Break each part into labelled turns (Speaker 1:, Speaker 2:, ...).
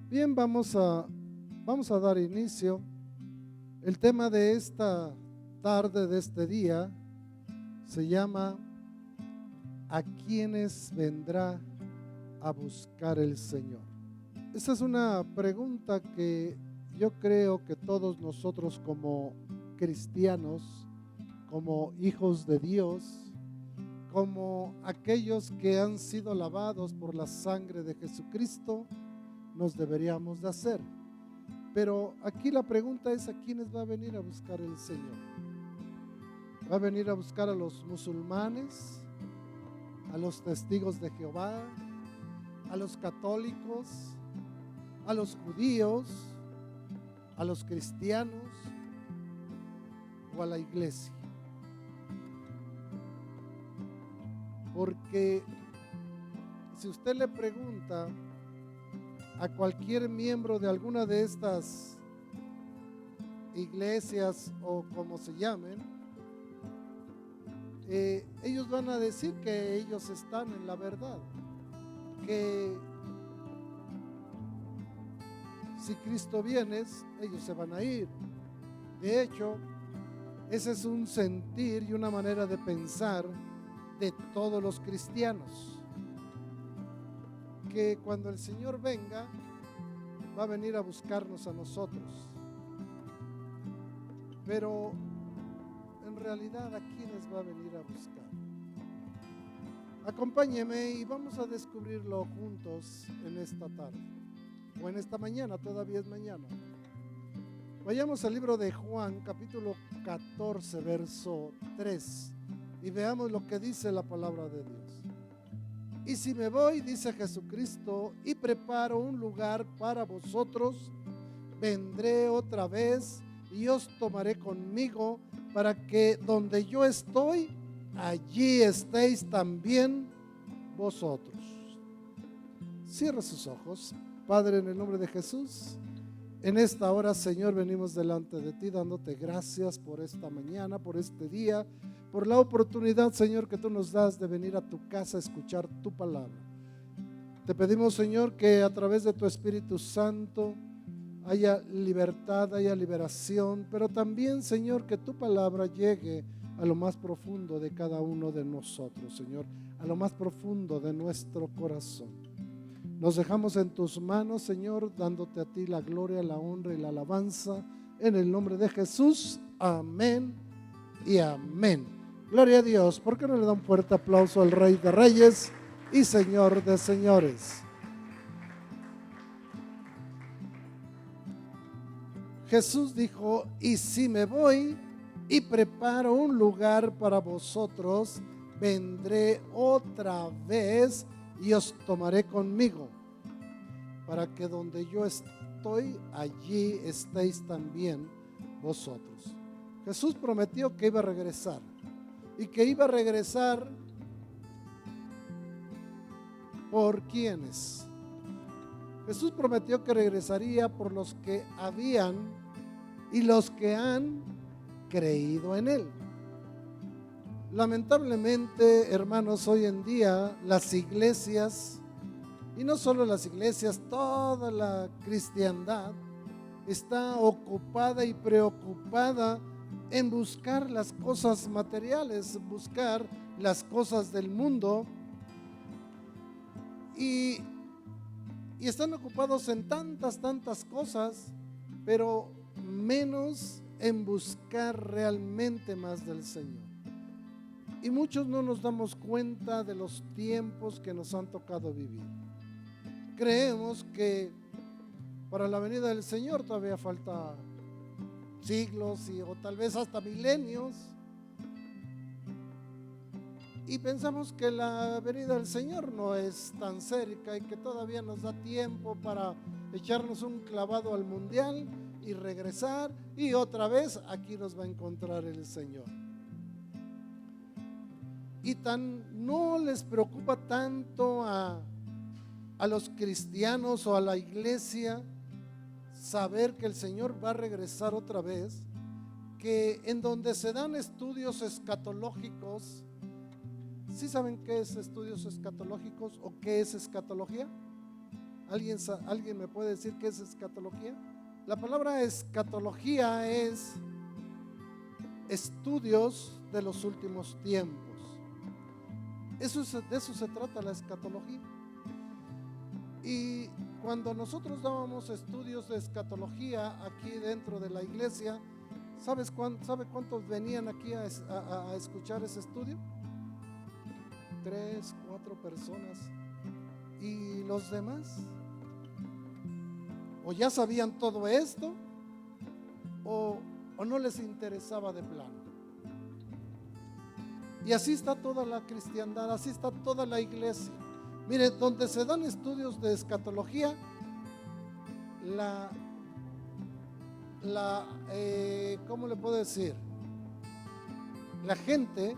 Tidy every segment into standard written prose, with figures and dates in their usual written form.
Speaker 1: Bien, vamos a dar inicio. El tema de esta tarde, de este día, se llama ¿a quiénes vendrá a buscar el Señor? Esa es una pregunta que yo creo que todos nosotros como cristianos, como hijos de Dios, como aquellos que han sido lavados por la sangre de Jesucristo, nos deberíamos de hacer. Pero aquí la pregunta es: ¿a quiénes va a venir a buscar el Señor? ¿Va a venir a buscar a los musulmanes, a los testigos de Jehová, a los católicos, a los judíos, a los cristianos o a la iglesia? Porque si usted le pregunta a cualquier miembro de alguna de estas iglesias o como se llamen, ellos van a decir que ellos están en la verdad, que si Cristo viene, ellos se van a ir. De hecho, ese es un sentir y una manera de pensar de todos los cristianos, que cuando el Señor venga, va a venir a buscarnos a nosotros. Pero en realidad, ¿a quiénes va a venir a buscar? Acompáñeme y vamos a descubrirlo juntos en esta tarde, o en esta mañana, todavía es mañana. Vayamos al libro de Juan, capítulo 14, verso 3, y veamos lo que dice la palabra de Dios. Y si me voy, dice Jesucristo, y preparo un lugar para vosotros, vendré otra vez y os tomaré conmigo, para que donde yo estoy, allí estéis también vosotros. Cierra sus ojos. Padre, en el nombre de Jesús, en esta hora, Señor, venimos delante de ti dándote gracias por esta mañana, por este día, por la oportunidad, Señor, que tú nos das de venir a tu casa a escuchar tu palabra. Te pedimos, Señor, que a través de tu Espíritu Santo haya libertad, haya liberación, pero también, Señor, que tu palabra llegue a lo más profundo de cada uno de nosotros, Señor, a lo más profundo de nuestro corazón. Nos dejamos en tus manos, Señor, dándote a ti la gloria, la honra y la alabanza, en el nombre de Jesús. Amén y amén. Gloria a Dios. ¿Por qué no le da un fuerte aplauso al Rey de Reyes y Señor de Señores? Jesús dijo: y si me voy y preparo un lugar para vosotros, vendré otra vez y os tomaré conmigo, para que donde yo estoy, allí estéis también vosotros. Jesús prometió que iba a regresar, y que iba a regresar ¿por quiénes? Jesús prometió que regresaría por los que habían y los que han creído en Él. Lamentablemente, hermanos, hoy en día las iglesias, y no solo las iglesias, toda la cristiandad está ocupada y preocupada en buscar las cosas materiales, buscar las cosas del mundo, y están ocupados en tantas cosas, pero menos en buscar realmente más del Señor. Y muchos no nos damos cuenta de los tiempos que nos han tocado vivir. Creemos que para la venida del Señor todavía falta siglos o tal vez hasta milenios, y pensamos que la venida del Señor no es tan cerca y que todavía nos da tiempo para echarnos un clavado al mundial y regresar, y otra vez aquí nos va a encontrar el Señor. Y no les preocupa tanto a los cristianos o a la iglesia saber que el Señor va a regresar otra vez, que en donde se dan estudios escatológicos. ¿Sí saben qué es estudios escatológicos o qué es escatología? ¿Alguien me puede decir qué es escatología? La palabra escatología es estudios de los últimos tiempos. De eso se trata la escatología. Y cuando nosotros dábamos estudios de escatología aquí dentro de la iglesia, ¿sabe cuántos venían aquí a escuchar ese estudio? 3, 4 personas. ¿Y los demás? ¿O ya sabían todo esto? ¿O no les interesaba de plano? Y así está toda la cristiandad, así está toda la iglesia. Mire, donde se dan estudios de escatología, ¿cómo le puedo decir? La gente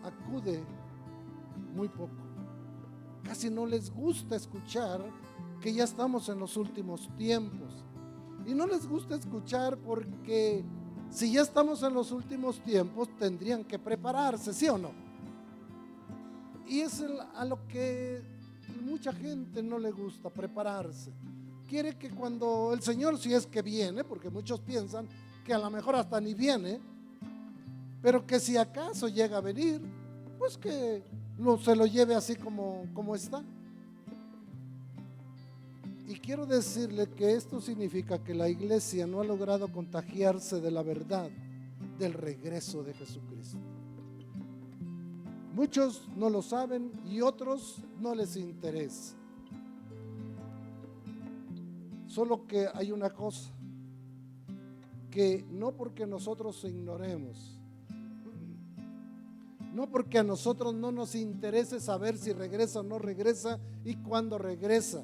Speaker 1: acude muy poco. Casi no les gusta escuchar que ya estamos en los últimos tiempos. Y no les gusta escuchar porque si ya estamos en los últimos tiempos, tendrían que prepararse, ¿sí o no? Y es a lo que mucha gente no le gusta, prepararse. Quiere que cuando el Señor, si es que viene, porque muchos piensan que a lo mejor hasta ni viene, pero que si acaso llega a venir, pues que se lo lleve así como está. Y quiero decirle que esto significa que la iglesia no ha logrado contagiarse de la verdad del regreso de Jesucristo. Muchos no lo saben y otros no les interesa. Solo que hay una cosa, que no porque nosotros ignoremos, no porque a nosotros no nos interese saber si regresa o no regresa y cuándo regresa,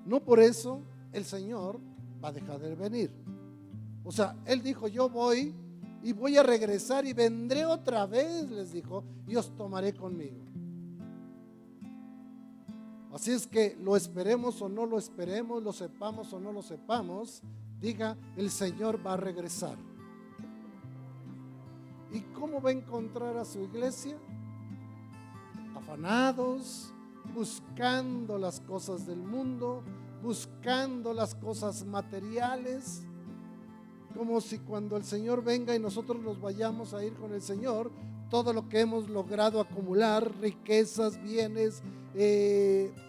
Speaker 1: no por eso el Señor va a dejar de venir. O sea, Él dijo, yo voy y voy a regresar y vendré otra vez, les dijo, y os tomaré conmigo. Así es que lo esperemos o no lo esperemos, lo sepamos o no lo sepamos, diga, el Señor va a regresar. ¿Y cómo va a encontrar a su iglesia? Afanados, buscando las cosas del mundo, buscando las cosas materiales, como si cuando el Señor venga y nosotros nos vayamos a ir con el Señor, todo lo que hemos logrado acumular, riquezas, bienes,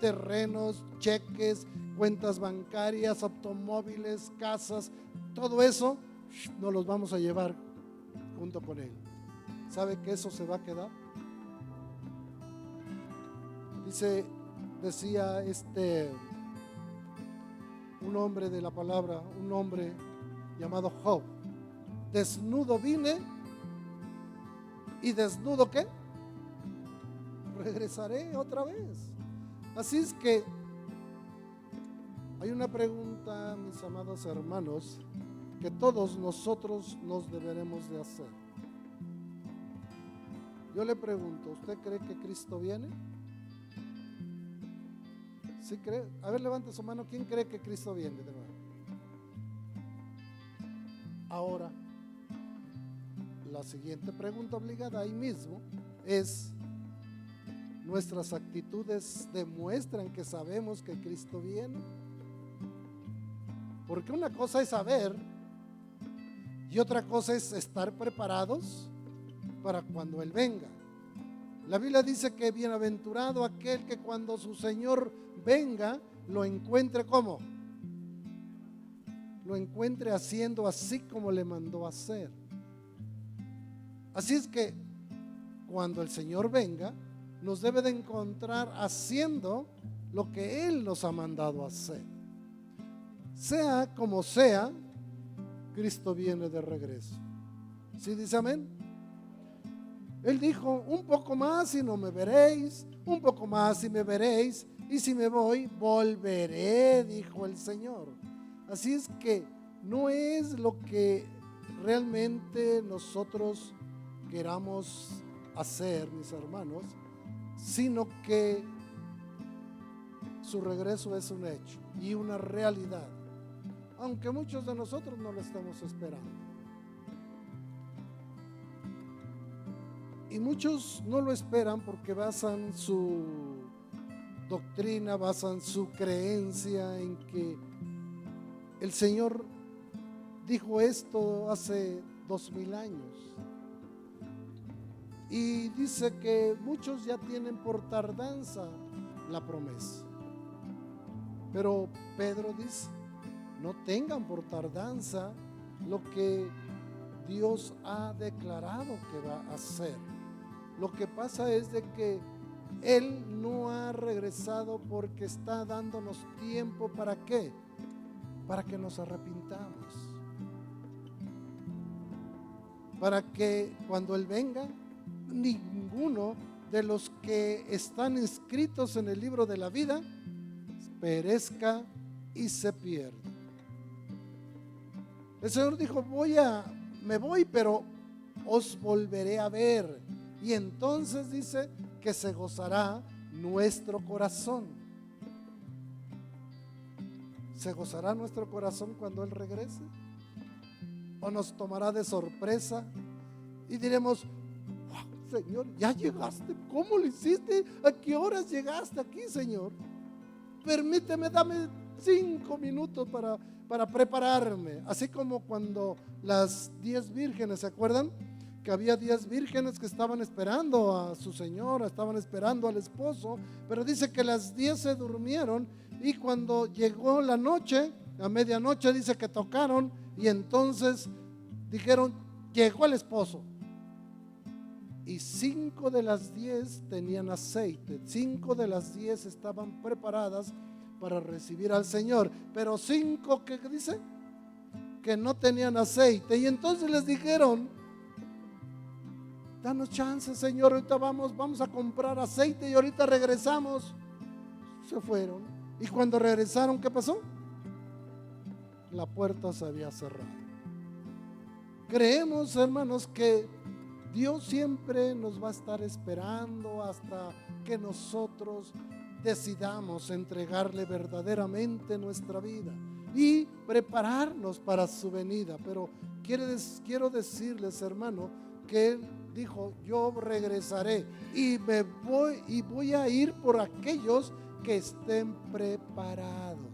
Speaker 1: terrenos, cheques, cuentas bancarias, automóviles, casas, todo eso nos los vamos a llevar junto con Él. ¿Sabe que eso se va a quedar? Decía un hombre de la palabra, un hombre llamado Job: desnudo vine y desnudo ¿qué? Regresaré otra vez. Así es que hay una pregunta, mis amados hermanos, que todos nosotros nos deberemos de hacer. Yo le pregunto, ¿usted cree que Cristo viene? ¿Sí cree? A ver, levante su mano. ¿Quién cree que Cristo viene de nuevo? Ahora, la siguiente pregunta obligada ahí mismo es: ¿nuestras actitudes demuestran que sabemos que Cristo viene? Porque una cosa es saber y otra cosa es estar preparados para cuando Él venga. La Biblia dice que bienaventurado aquel que cuando su Señor venga lo encuentre ¿cómo? Lo encuentre haciendo así como le mandó hacer. Así es que cuando el Señor venga nos debe de encontrar haciendo lo que Él nos ha mandado hacer. Sea como sea, Cristo viene de regreso. ¿Sí dice amén? Él dijo, un poco más y no me veréis, un poco más y me veréis, y si me voy, volveré, dijo el Señor. Así es que no es lo que realmente nosotros queramos hacer, mis hermanos, sino que su regreso es un hecho y una realidad, aunque muchos de nosotros no lo estamos esperando. Y muchos no lo esperan porque basan su doctrina, basan su creencia en que el Señor dijo esto hace 2000 años. Y dice que muchos ya tienen por tardanza la promesa. Pero Pedro dice, no tengan por tardanza lo que Dios ha declarado que va a hacer. Lo que pasa es de que Él no ha regresado porque está dándonos tiempo. ¿Para qué? Para que nos arrepintamos. Para que cuando Él venga, ninguno de los que están inscritos en el libro de la vida perezca y se pierda. El Señor dijo, me voy, pero os volveré a ver. Y entonces dice que se gozará nuestro corazón. ¿Se gozará nuestro corazón cuando Él regrese? ¿O nos tomará de sorpresa y diremos, wow, Señor, ya llegaste? ¿Cómo lo hiciste? ¿A qué horas llegaste aquí, Señor? Permíteme, dame 5 minutos para prepararme. Así como cuando las 10 vírgenes, ¿se acuerdan? Que había 10 vírgenes que estaban esperando a su señora, estaban esperando al esposo, pero dice que las 10 se durmieron y cuando llegó la noche, a medianoche dice que tocaron y entonces dijeron, llegó el esposo. Y 5 de las 10 tenían aceite, 5 de las 10 estaban preparadas para recibir al Señor, pero 5 que dice que no tenían aceite. Y entonces les dijeron, danos chance, Señor, ahorita vamos a comprar aceite y ahorita regresamos. Se fueron. Y cuando regresaron, ¿qué pasó? La puerta se había cerrado. Creemos, hermanos, que Dios siempre nos va a estar esperando hasta que nosotros decidamos entregarle verdaderamente nuestra vida y prepararnos para su venida. Pero quiero decirles, hermano, que Él dijo, yo regresaré y voy a ir por aquellos que estén preparados.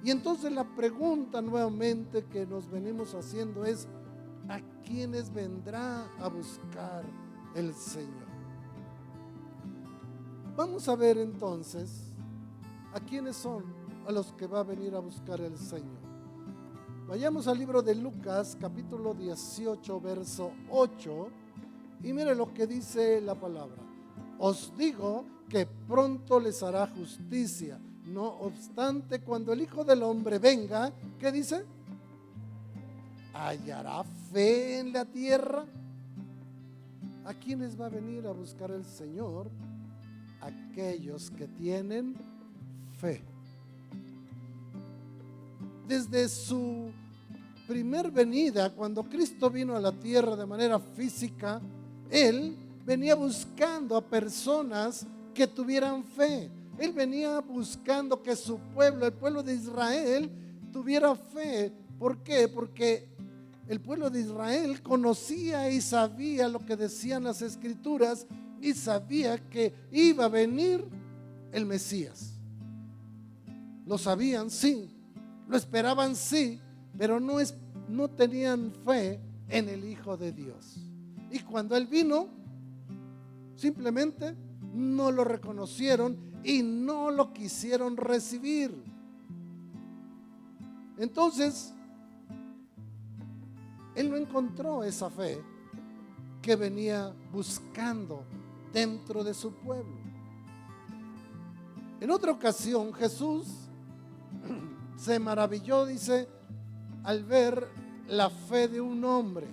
Speaker 1: Y entonces la pregunta nuevamente que nos venimos haciendo es, ¿a quiénes vendrá a buscar el Señor? Vamos a ver entonces a quiénes son a los que va a venir a buscar el Señor. Vayamos al libro de Lucas, capítulo 18, verso 8, y mire lo que dice la palabra. Os digo que pronto les hará justicia. No obstante, cuando el Hijo del Hombre venga, ¿qué dice? ¿Hallará fe en la tierra? ¿A quiénes va a venir a buscar el Señor? Aquellos que tienen fe. Desde su primer venida, cuando Cristo vino a la tierra de manera física, Él venía buscando a personas que tuvieran fe. Él venía buscando que su pueblo, el pueblo de Israel, tuviera fe. ¿Por qué? Porque el pueblo de Israel conocía y sabía lo que decían las Escrituras y sabía que iba a venir el Mesías. Lo sabían, sí. Lo esperaban, sí, pero no tenían fe en el Hijo de Dios. Y cuando Él vino, simplemente no lo reconocieron y no lo quisieron recibir. Entonces, Él no encontró esa fe que venía buscando dentro de su pueblo. En otra ocasión, Jesús se maravilló, dice, al ver la fe de un hombre.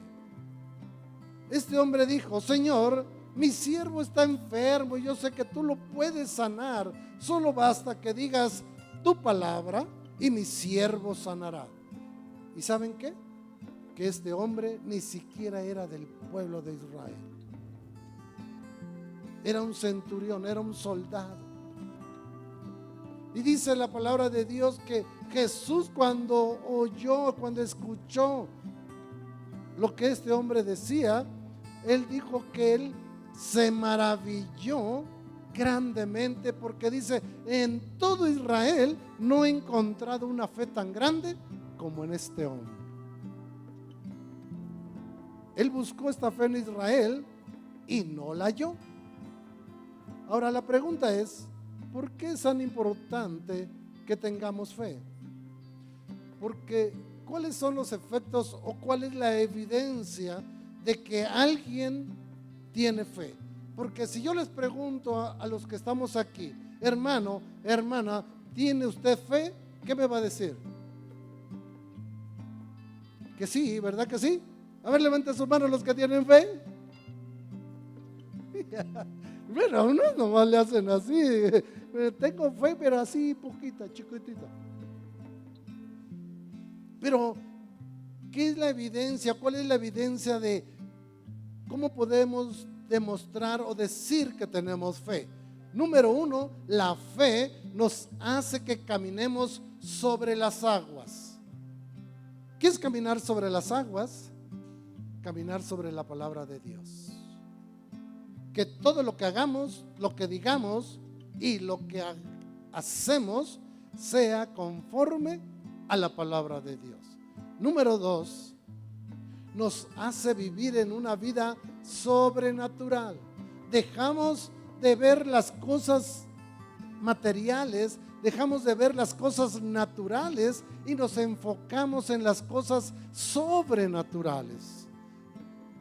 Speaker 1: Este hombre dijo, Señor, mi siervo está enfermo y yo sé que tú lo puedes sanar. Solo basta que digas tu palabra y mi siervo sanará. ¿Y saben qué? Que este hombre ni siquiera era del pueblo de Israel. Era un centurión, era un soldado. Y dice la palabra de Dios que Jesús cuando escuchó lo que este hombre decía, Él dijo que Él se maravilló grandemente, porque dice, en todo Israel no he encontrado una fe tan grande como en este hombre. Él buscó esta fe en Israel y no la halló. Ahora la pregunta es, ¿por qué es tan importante que tengamos fe? Porque ¿cuáles son los efectos o cuál es la evidencia de que alguien tiene fe? Porque si yo les pregunto a los que estamos aquí, hermano, hermana, ¿tiene usted fe? ¿Qué me va a decir? Que sí, ¿verdad que sí? A ver, levante sus manos los que tienen fe. Bueno, a unos nomás le hacen así. Tengo fe, pero así poquita, chiquitita. Pero, ¿qué es la evidencia? ¿Cuál es la evidencia de cómo podemos demostrar o decir que tenemos fe? Número uno, la fe nos hace que caminemos sobre las aguas. ¿Qué es caminar sobre las aguas? Caminar sobre la palabra de Dios. Que todo lo que hagamos, lo que digamos y lo que hacemos sea conforme a la palabra de Dios. Número dos, nos hace vivir en una vida sobrenatural. Dejamos de ver las cosas materiales, dejamos de ver las cosas naturales y nos enfocamos en las cosas sobrenaturales.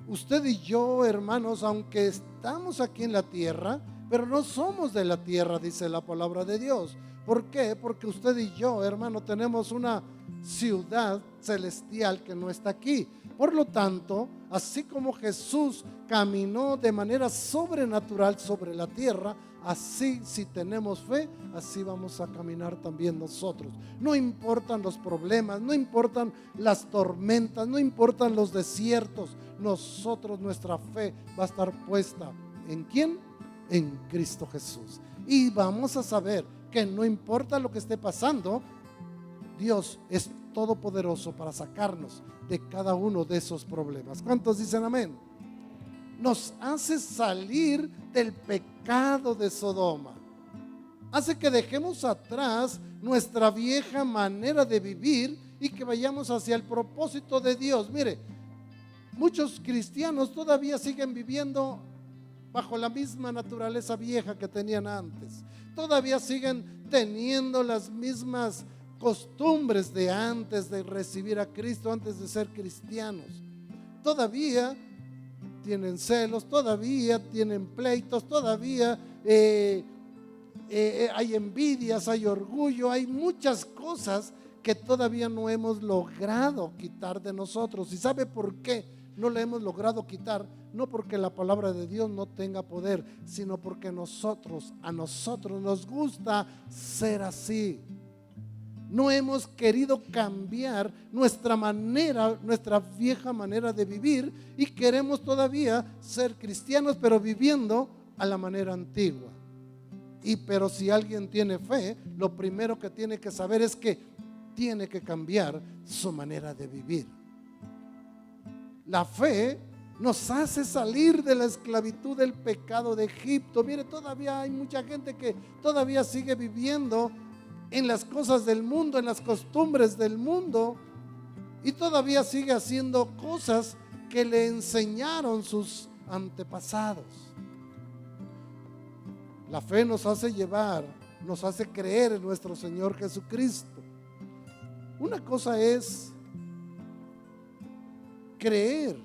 Speaker 1: Usted y yo, hermanos, aunque estamos aquí en la tierra, pero no somos de la tierra, dice la palabra de Dios. ¿Por qué? Porque usted y yo, hermano, tenemos una ciudad celestial que no está aquí. Por lo tanto, así como Jesús caminó de manera sobrenatural sobre la tierra, así si tenemos fe, así vamos a caminar también nosotros. No importan los problemas, no importan las tormentas, no importan los desiertos. Nosotros, nuestra fe va a estar puesta ¿en quién? En Cristo Jesús. Y vamos a saber que no importa lo que esté pasando, Dios es todopoderoso para sacarnos de cada uno de esos problemas. ¿Cuántos dicen amén? Nos hace salir del pecado de Sodoma. Hace que dejemos atrás nuestra vieja manera de vivir y que vayamos hacia el propósito de Dios. Mire, muchos cristianos todavía siguen viviendo bajo la misma naturaleza vieja que tenían antes. Todavía siguen teniendo las mismas costumbres de antes de recibir a Cristo, antes de ser cristianos. Todavía tienen celos, todavía tienen pleitos, todavía hay envidias, hay orgullo, hay muchas cosas que todavía no hemos logrado quitar de nosotros. ¿Y sabe por qué no la hemos logrado quitar? No porque la palabra de Dios no tenga poder, sino porque a nosotros nos gusta ser así. No hemos querido cambiar nuestra manera, nuestra vieja manera de vivir, y queremos todavía ser cristianos, pero viviendo a la manera antigua. Pero si alguien tiene fe, lo primero que tiene que saber es que tiene que cambiar su manera de vivir. La fe nos hace salir de la esclavitud del pecado de Egipto. Mire, todavía hay mucha gente que todavía sigue viviendo en las cosas del mundo, en las costumbres del mundo, y todavía sigue haciendo cosas que le enseñaron sus antepasados. La fe nos hace llevar, nos hace creer en nuestro Señor Jesucristo. Una cosa es creer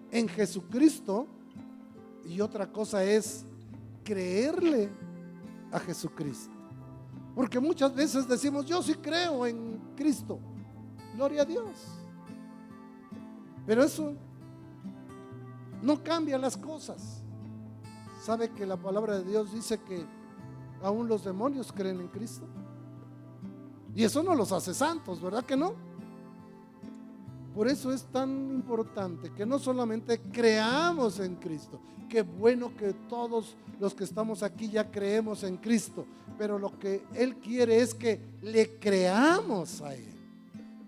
Speaker 1: en Jesucristo y otra cosa es creerle a Jesucristo. Porque muchas veces decimos, yo sí creo en Cristo, gloria a Dios, pero eso no cambia las cosas. ¿Sabe que la palabra de Dios dice que aún los demonios creen en Cristo? Y eso no los hace santos, ¿verdad que no? Por eso es tan importante que no solamente creamos en Cristo. Qué bueno que todos los que estamos aquí ya creemos en Cristo, pero lo que Él quiere es que le creamos a Él,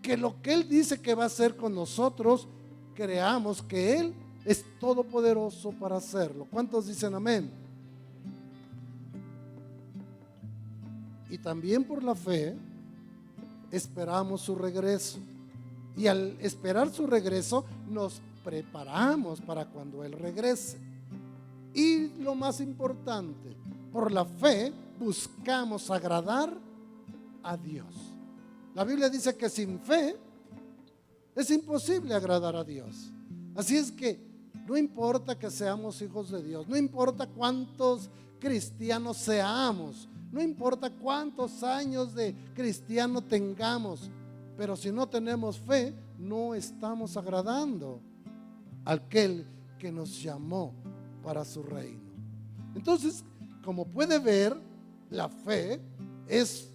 Speaker 1: que lo que Él dice que va a hacer con nosotros, creamos que Él es todopoderoso para hacerlo. ¿Cuántos dicen amén? y también por la fe esperamos su regreso. Y al esperar su regreso nos preparamos para cuando Él regrese. Y lo más importante, por la fe buscamos agradar a Dios. La Biblia dice que sin fe es imposible agradar a Dios. Así es que no importa que seamos hijos de Dios, no importa cuántos cristianos seamos, no importa cuántos años de cristiano tengamos, pero si no tenemos fe, no estamos agradando a aquel que nos llamó para su reino. Entonces, como puede ver, la fe es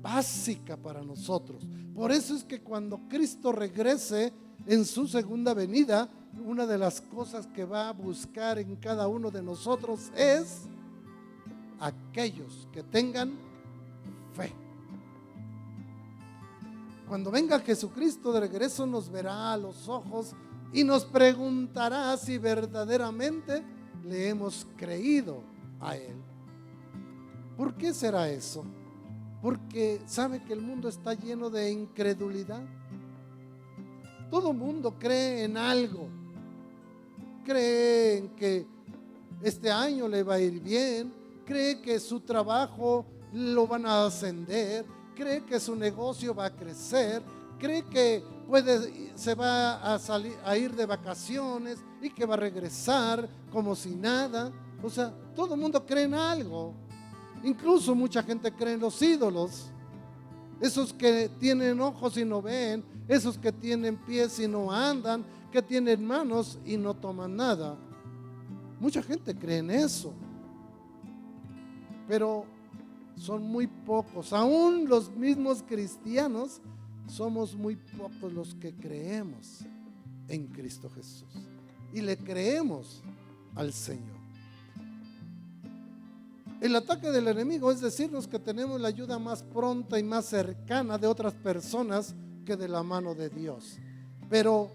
Speaker 1: básica para nosotros. Por eso es que cuando Cristo regrese en su segunda venida, una de las cosas que va a buscar en cada uno de nosotros es aquellos que tengan fe. Cuando venga Jesucristo de regreso, nos verá a los ojos y nos preguntará si verdaderamente le hemos creído a Él. ¿Por qué será eso? Porque sabe que el mundo está lleno de incredulidad. Todo mundo cree en algo. Cree en que este año le va a ir bien, cree que su trabajo lo van a ascender, cree que su negocio va a crecer, cree que se va a ir de vacaciones y que va a regresar como si nada. O sea, todo el mundo cree en algo. Incluso mucha gente cree en los ídolos. Esos que tienen ojos y no ven, esos que tienen pies y no andan, que tienen manos y no toman nada. Mucha gente cree en eso. Pero son muy pocos, aún los mismos cristianos, somos muy pocos los que creemos en Cristo Jesús y le creemos al Señor. El ataque del enemigo es decirnos que tenemos la ayuda más pronta y más cercana de otras personas que de la mano de Dios. Pero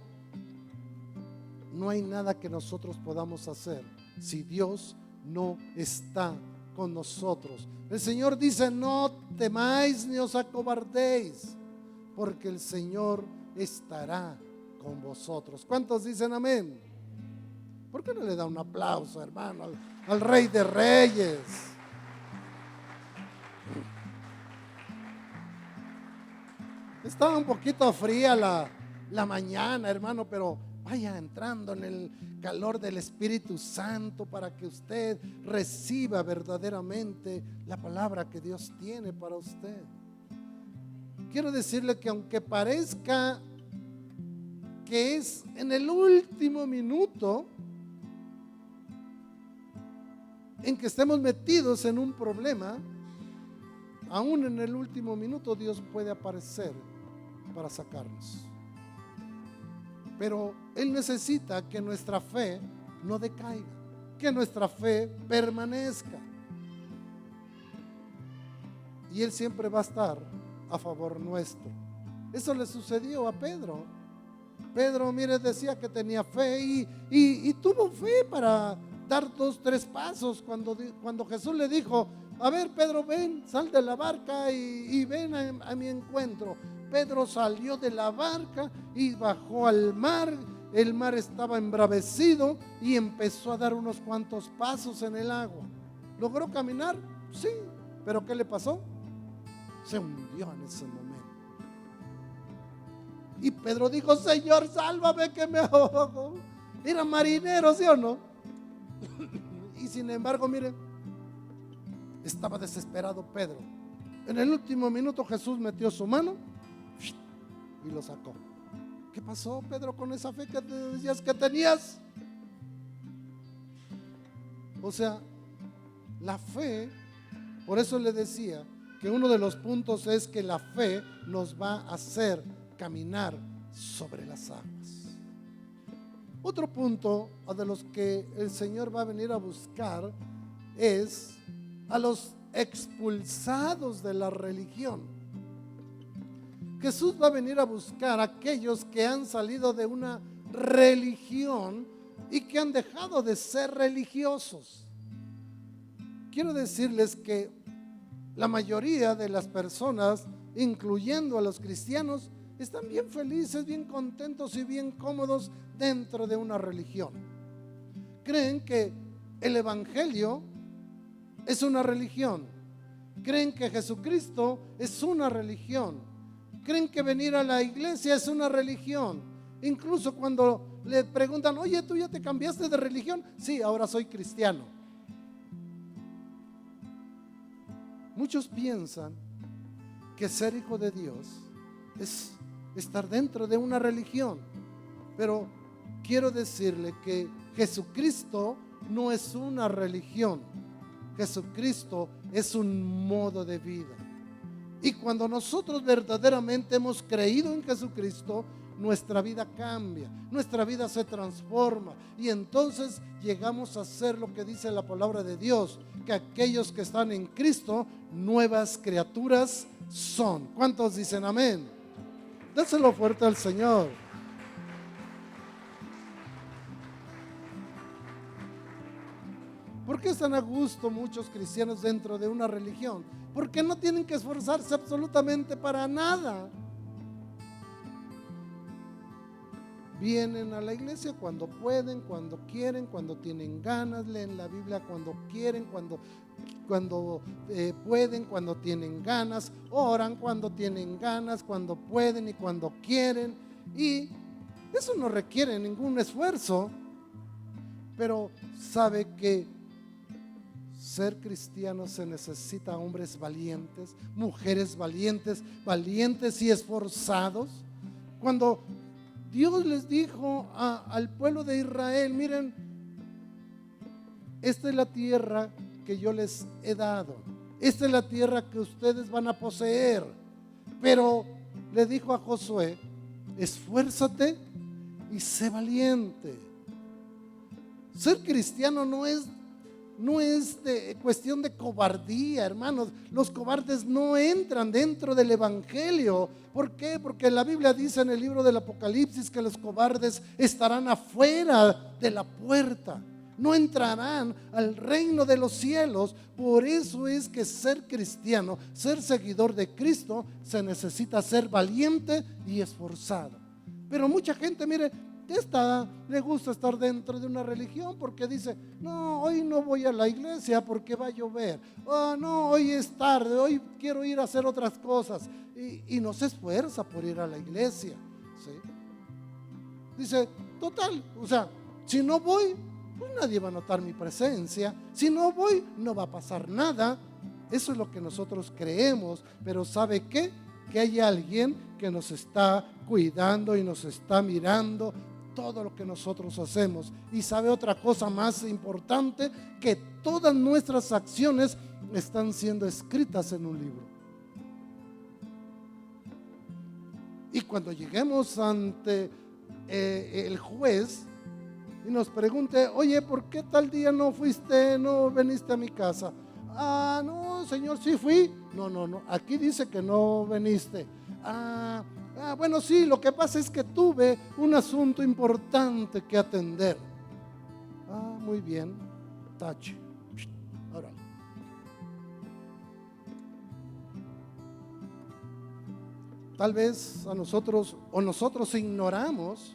Speaker 1: no hay nada que nosotros podamos hacer si Dios no está con nosotros. El Señor dice: no temáis ni os acobardéis, porque el Señor estará con vosotros. ¿Cuántos dicen amén? ¿Por qué no le da un aplauso, hermano, al Rey de Reyes? Estaba un poquito fría la mañana, hermano, pero vaya entrando en el calor del Espíritu Santo para que usted reciba verdaderamente la palabra que Dios tiene para usted. Quiero decirle que aunque parezca que es en el último minuto en que estemos metidos en un problema, aún en el último minuto Dios puede aparecer para sacarnos. Pero Él necesita que nuestra fe no decaiga, que nuestra fe permanezca. Y Él siempre va a estar a favor nuestro. Eso le sucedió a Pedro. Pedro, mire, decía que tenía fe y tuvo fe para dar 2, 3 pasos cuando Jesús le dijo: a ver, Pedro, ven, sal de la barca y ven a mi encuentro. Pedro salió de la barca y bajó al mar. El mar estaba embravecido y empezó a dar unos cuantos pasos en el agua. ¿Logró caminar? Sí. ¿Pero qué le pasó? Se hundió en ese momento. Y Pedro dijo: Señor, sálvame que me ahogo. Era marinero, ¿sí o no? Y sin embargo, miren, estaba desesperado Pedro. En el último minuto Jesús metió su mano y lo sacó. ¿Qué pasó, Pedro, con esa fe que te decías que tenías? O sea, la fe, por eso le decía que uno de los puntos es que la fe nos va a hacer caminar sobre las aguas. Otro punto de los que el Señor va a venir a buscar es a los expulsados de la religión. Jesús va a venir a buscar a aquellos que han salido de una religión y que han dejado de ser religiosos. Quiero decirles que La mayoría de las personas, incluyendo a los cristianos, están bien felices, bien contentos y bien cómodos dentro de una religión. Creen que el evangelio es una religión. Creen que Jesucristo es una religión. Creen que venir a la iglesia es una religión. Incluso cuando le preguntan, oye, ¿tú ya te cambiaste de religión? Sí, ahora soy cristiano. Muchos piensan que ser hijo de Dios es estar dentro de una religión. Pero quiero decirle que Jesucristo no es una religión. Jesucristo es un modo de vida. Y cuando nosotros verdaderamente hemos creído en Jesucristo, nuestra vida cambia, nuestra vida se transforma. Y entonces llegamos a ser lo que dice la palabra de Dios, que aquellos que están en Cristo, nuevas criaturas son. ¿Cuántos dicen amén? Déselo fuerte al Señor. ¿Por qué están a gusto muchos cristianos dentro de una religión? Porque no tienen que esforzarse absolutamente para nada. Vienen a la iglesia cuando pueden, cuando quieren, cuando tienen ganas, leen la Biblia cuando quieren, cuando pueden, cuando tienen ganas, oran cuando tienen ganas, cuando pueden y cuando quieren. Y eso no requiere ningún esfuerzo, pero sabe que ser cristiano se necesita hombres valientes, mujeres valientes, valientes y esforzados. Cuando Dios les dijo al pueblo de Israel, miren, esta es la tierra que yo les he dado, esta es la tierra que ustedes van a poseer, pero le dijo a Josué, esfuérzate y sé valiente. Ser cristiano no es cuestión de cobardía, hermanos. Los cobardes no entran dentro del evangelio. ¿Por qué? Porque la Biblia dice en el libro del Apocalipsis que los cobardes estarán afuera de la puerta, no entrarán al reino de los cielos. Por eso es que ser cristiano, ser seguidor de Cristo, se necesita ser valiente y esforzado. Pero mucha gente, mire, le gusta estar dentro de una religión porque dice, no, hoy no voy a la iglesia porque va a llover, no, hoy es tarde, hoy quiero ir a hacer otras cosas, y no se esfuerza por ir a la iglesia, ¿sí? Dice, total, o sea, si no voy, pues nadie va a notar mi presencia, si no voy, no va a pasar nada. Eso es lo que nosotros creemos, pero ¿sabe qué? Que hay alguien que nos está cuidando y nos está mirando todo lo que nosotros hacemos. Y sabe otra cosa más importante, que todas nuestras acciones están siendo escritas en un libro. Y cuando lleguemos ante el juez y nos pregunte, oye, ¿por qué tal día no veniste a mi casa? No, señor, sí fui. No, aquí dice que no veniste. Bueno, sí, lo que pasa es que tuve un asunto importante que atender. Muy bien, tache. Ahora, tal vez nosotros ignoramos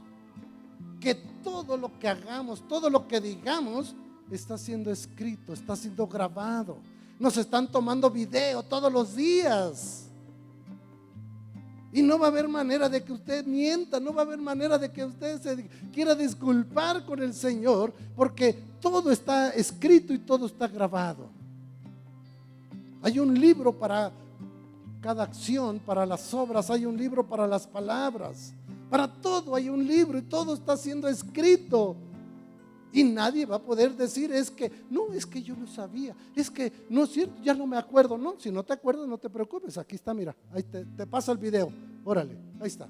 Speaker 1: que todo lo que hagamos, todo lo que digamos está siendo escrito, está siendo grabado. Nos están tomando video todos los días. Y no va a haber manera de que usted mienta, no va a haber manera de que usted se quiera disculpar con el Señor, porque todo está escrito y todo está grabado. Hay un libro para cada acción, para las obras, hay un libro para las palabras, para todo hay un libro y todo está siendo escrito. Y nadie va a poder decir, es que yo no sabía, es que no es cierto, ya no me acuerdo. No, si no te acuerdas, no te preocupes, aquí está, mira, ahí te pasa el video, órale, ahí está.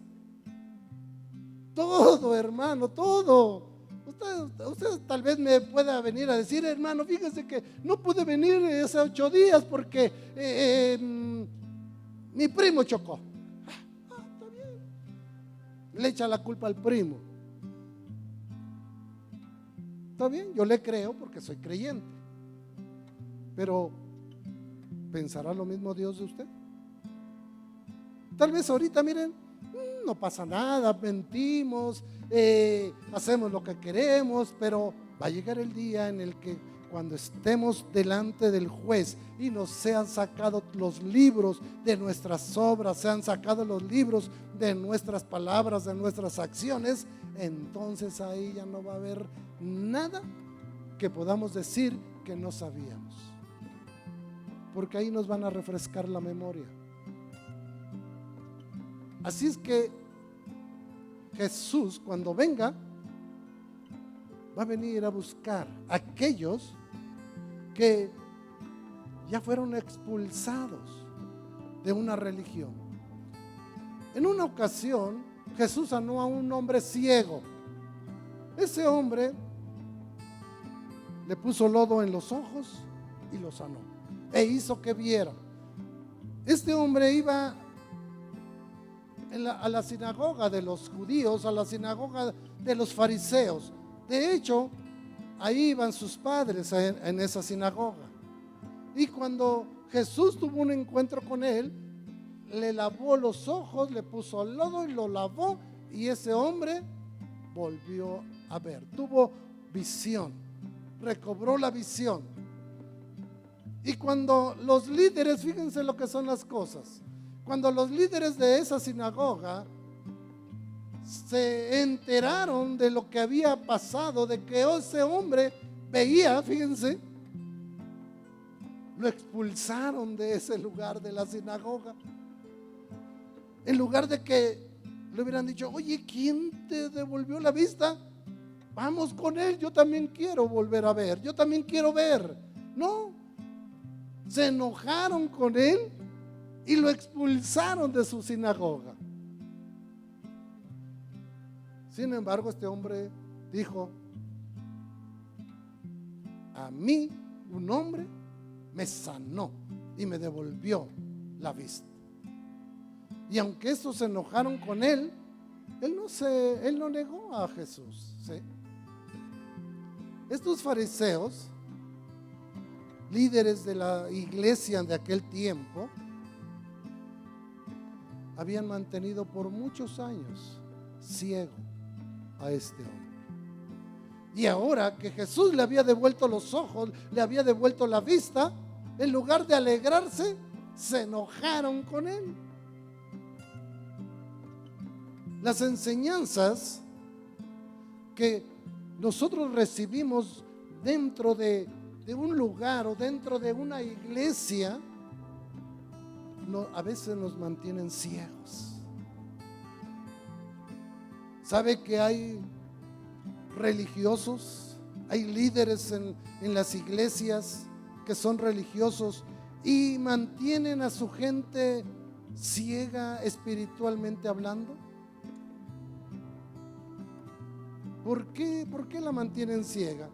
Speaker 1: Todo, hermano, todo. Usted tal vez me pueda venir a decir, hermano, fíjese que no pude venir hace 8 días porque mi primo chocó. Está bien. Le echa la culpa al primo. Está bien, yo le creo porque soy creyente. Pero ¿pensará lo mismo Dios de usted? Tal vez ahorita, miren, no pasa nada, mentimos, hacemos lo que queremos, pero va a llegar el día en el que cuando estemos delante del juez y nos sean sacados los libros de nuestras obras, sean sacados los libros de nuestras palabras, de nuestras acciones, entonces ahí ya no va a haber nada que podamos decir que no sabíamos, porque ahí nos van a refrescar la memoria. Así es que Jesús, cuando venga, va a venir a buscar a aquellos que ya fueron expulsados de una religión. En una ocasión, Jesús sanó a un hombre ciego. Ese hombre le puso lodo en los ojos y lo sanó e hizo que viera. Este hombre iba a la sinagoga de los judíos, a la sinagoga de los fariseos. De hecho, ahí iban sus padres en esa sinagoga. Y cuando Jesús tuvo un encuentro con él, le lavó los ojos, le puso lodo y lo lavó, y ese hombre volvió a ver, tuvo visión, recobró la visión. Y cuando los líderes, fíjense lo que son las cosas, cuando los líderes de esa sinagoga se enteraron de lo que había pasado, de que ese hombre veía, fíjense, lo expulsaron de ese lugar de la sinagoga. En lugar de que le hubieran dicho, oye, ¿quién te devolvió la vista? Vamos con él, yo también quiero volver a ver, yo también quiero ver. No, se enojaron con él y lo expulsaron de su sinagoga. Sin embargo, este hombre dijo, a mí un hombre me sanó y me devolvió la vista. Y aunque estos se enojaron con él, él no negó a Jesús, ¿sí? Estos fariseos, líderes de la iglesia de aquel tiempo, habían mantenido por muchos años ciego a este hombre. Y ahora que Jesús le había devuelto los ojos, le había devuelto la vista, en lugar de alegrarse, se enojaron con él. Las enseñanzas que nosotros recibimos dentro de un lugar o dentro de una iglesia, a veces nos mantienen ciegos. ¿Sabe que hay religiosos, hay líderes en las iglesias que son religiosos y mantienen a su gente ciega espiritualmente hablando? ¿Por qué la mantienen ciega?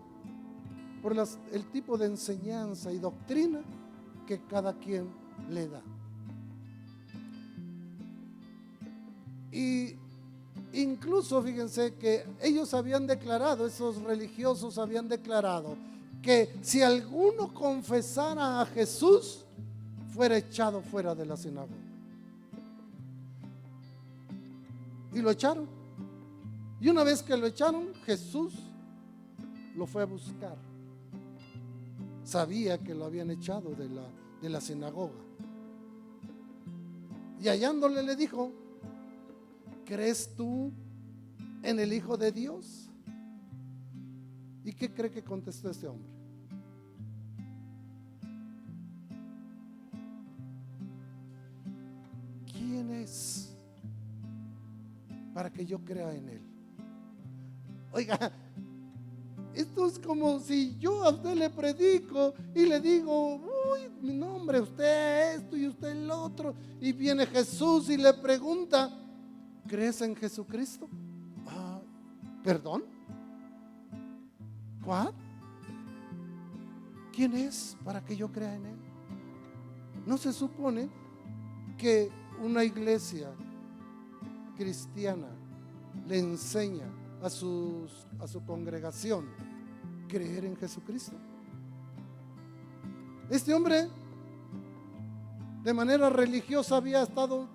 Speaker 1: Por el tipo de enseñanza y doctrina que cada quien le da. Y incluso fíjense que ellos habían declarado, esos religiosos habían declarado que si alguno confesara a Jesús, fuera echado fuera de la sinagoga. Y lo echaron. Y una vez que lo echaron, Jesús lo fue a buscar. Sabía que lo habían echado de la sinagoga. Y hallándole le dijo, ¿crees tú en el Hijo de Dios? ¿Y qué cree que contestó este hombre? ¿Quién es para que yo crea en él? Oiga, esto es como si yo a usted le predico y le digo, uy, mi nombre, usted esto y usted el otro, y viene Jesús y le pregunta, ¿crees en Jesucristo? ¿Perdón? ¿Cuál? ¿Quién es para que yo crea en él? ¿No se supone que una iglesia cristiana le enseña a su congregación creer en Jesucristo? Este hombre de manera religiosa había estado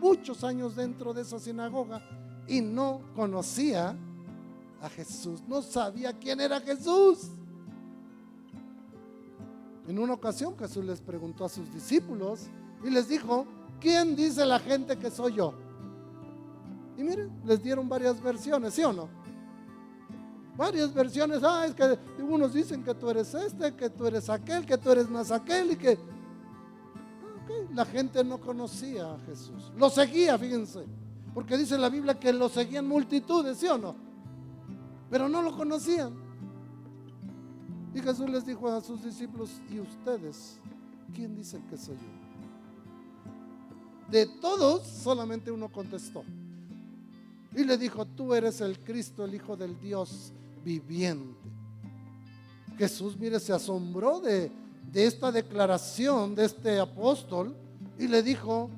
Speaker 1: muchos años dentro de esa sinagoga y no conocía a Jesús, no sabía quién era Jesús. En una ocasión Jesús les preguntó a sus discípulos y les dijo: ¿quién dice la gente que soy yo? Y miren, les dieron varias versiones, ¿sí o no? Varias versiones. Es que unos dicen que tú eres este, que tú eres aquel, que tú eres más aquel, y que la gente no conocía a Jesús. Lo seguía, fíjense, porque dice la Biblia que lo seguían multitudes, ¿sí o no? Pero no lo conocían. Y Jesús les dijo a sus discípulos: ¿y ustedes quién dicen que soy yo? De todos, solamente uno contestó y le dijo: tú eres el Cristo, el Hijo del Dios viviente. Jesús, mire, se asombró de esta declaración de este apóstol y le dijo: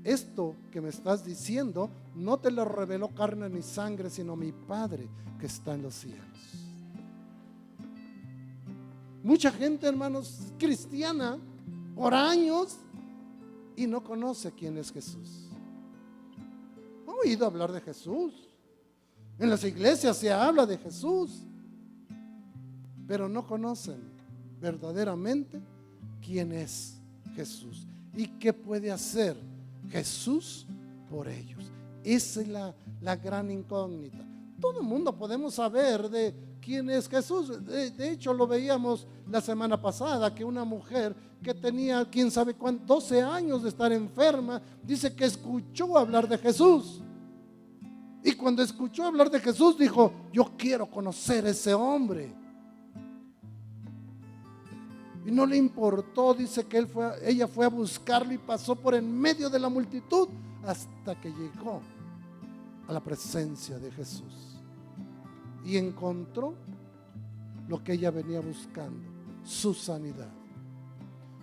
Speaker 1: esto que me estás diciendo no te lo reveló carne ni sangre, sino mi Padre que está en los cielos. Mucha gente, hermanos, cristiana por años y no conoce quién es Jesús. ¿Han oído hablar de Jesús? En las iglesias se habla de Jesús, pero no conocen verdaderamente quién es Jesús y qué puede hacer Jesús por ellos. Esa es la gran incógnita. Todo el mundo podemos saber de quién es Jesús. De hecho, lo veíamos la semana pasada, que una mujer que tenía, quién sabe cuántos, 12 años de estar enferma, dice que escuchó hablar de Jesús. Y cuando escuchó hablar de Jesús, dijo: yo quiero conocer a ese hombre. Y no le importó, dice que ella fue a buscarlo y pasó por en medio de la multitud hasta que llegó a la presencia de Jesús y encontró lo que ella venía buscando, su sanidad.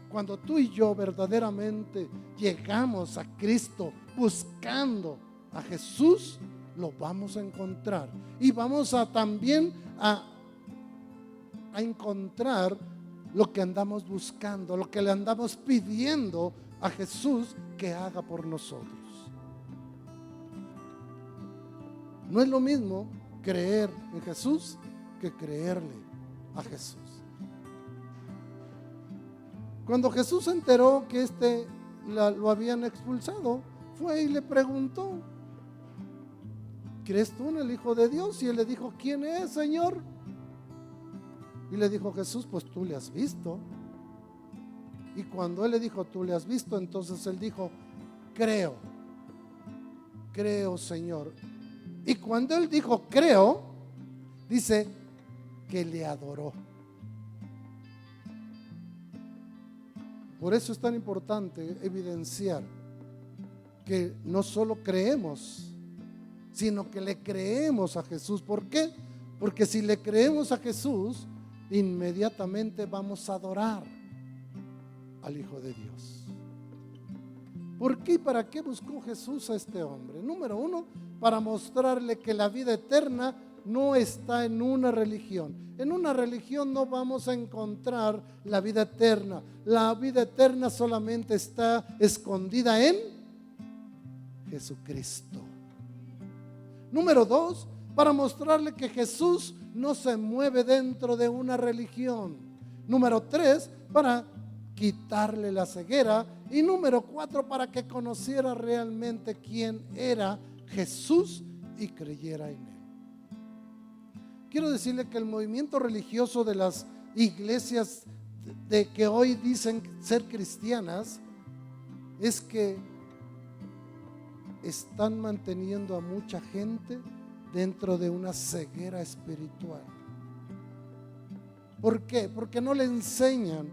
Speaker 1: Cuando tú y yo verdaderamente llegamos a Cristo buscando a Jesús, lo vamos a encontrar y vamos a también a encontrar lo que andamos buscando, lo que le andamos pidiendo a Jesús que haga por nosotros. No es lo mismo creer en Jesús que creerle a Jesús. Cuando Jesús se enteró que lo habían expulsado, fue y le preguntó: ¿crees tú en el Hijo de Dios? Y él le dijo: ¿quién es, Señor? Y le dijo Jesús: pues tú le has visto. Y cuando él le dijo: tú le has visto, entonces él dijo: creo, Señor. Y cuando él dijo creo, dice que le adoró. Por eso es tan importante evidenciar que no solo creemos, sino que le creemos a Jesús. ¿Por qué? Porque si le creemos a Jesús, inmediatamente vamos a adorar al Hijo de Dios. ¿Por qué y para qué buscó Jesús a este hombre? Número uno, para mostrarle que la vida eterna no está en una religión. En una religión no vamos a encontrar la vida eterna. La vida eterna solamente está escondida en Jesucristo. Número dos, para mostrarle que Jesús no se mueve dentro de una religión. Número tres, para quitarle la ceguera. Y número cuatro, para que conociera realmente quién era Jesús y creyera en él. Quiero decirle que el movimiento religioso de las iglesias de que hoy dicen ser cristianas es que están manteniendo a mucha gente dentro de una ceguera espiritual. ¿Por qué? Porque no le enseñan